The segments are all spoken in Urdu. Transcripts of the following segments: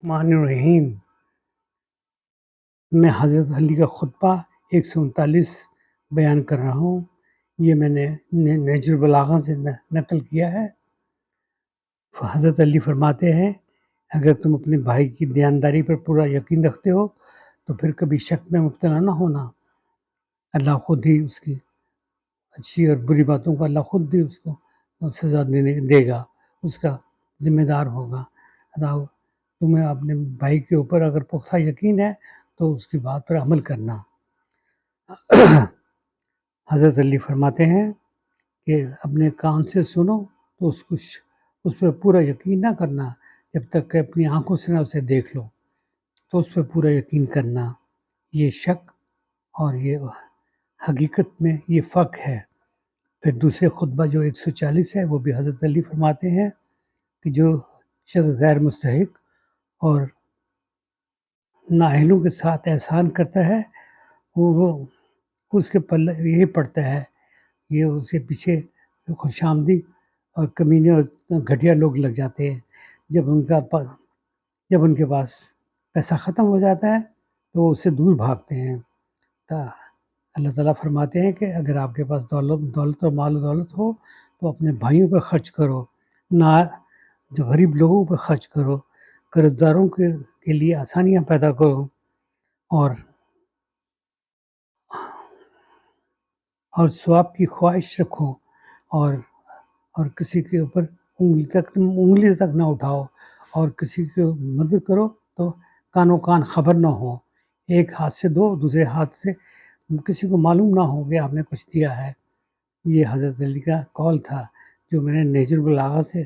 الرحمن الرحیم میں حضرت علی کا خطبہ 139 بیان کر رہا ہوں۔ یہ میں نے نہج البلاغہ سے نقل کیا ہے۔ حضرت علی فرماتے ہیں، اگر تم اپنے بھائی کی دیانتداری پر پورا یقین رکھتے ہو تو پھر کبھی شک میں مبتلا نہ ہونا۔ اللہ خود ہی اس کی اچھی اور بری باتوں کو اللہ خود ہی اس کو سزا دے گا، اس کا ذمہ دار ہوگا۔ تمہیں اپنے بھائی کے اوپر اگر پختہ یقین ہے تو اس کی بات پر عمل کرنا۔ حضرت علی فرماتے ہیں کہ اپنے کان سے سنو تو اس پہ پورا یقین نہ کرنا، جب تک کہ اپنی آنکھوں سے نہ اسے دیکھ لو تو اس پہ پورا یقین کرنا۔ یہ شک اور یہ حقیقت میں یہ فرق ہے۔ پھر دوسرے خطبہ جو 140 ہے وہ بھی حضرت علی فرماتے ہیں کہ جو شخص غیر مستحق اور نااہلوں کے ساتھ احسان کرتا ہے وہ اس کے پلے یہی پڑتا ہے، یہ اس کے پیچھے خوش آمدی اور کمینے اور گھٹیا لوگ لگ جاتے ہیں۔ جب ان کے پاس پیسہ ختم ہو جاتا ہے تو وہ اس سے دور بھاگتے ہیں۔ اللہ تعالیٰ فرماتے ہیں کہ اگر آپ کے پاس دولت اور مال و دولت ہو تو اپنے بھائیوں پر خرچ کرو، نہ جو غریب لوگوں پر خرچ کرو، قرض داروں کے لیے آسانیاں پیدا کرو، اور ثواب کی خواہش رکھو، اور کسی کے اوپر انگلی تک نہ اٹھاؤ، اور کسی کی مدد کرو تو کانوں کان خبر نہ ہو، ایک ہاتھ سے دو، دوسرے ہاتھ سے کسی کو معلوم نہ ہو کہ آپ نے کچھ دیا ہے۔ یہ حضرت علی کا قول تھا جو میں نے نہج البلاغہ سے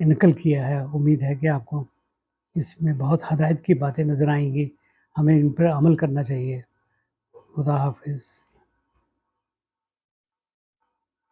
نقل کیا ہے۔ امید ہے کہ آپ کو اس میں بہت ہدایت کی باتیں نظر آئیں گی، ہمیں ان پر عمل کرنا چاہیے۔ خدا حافظ۔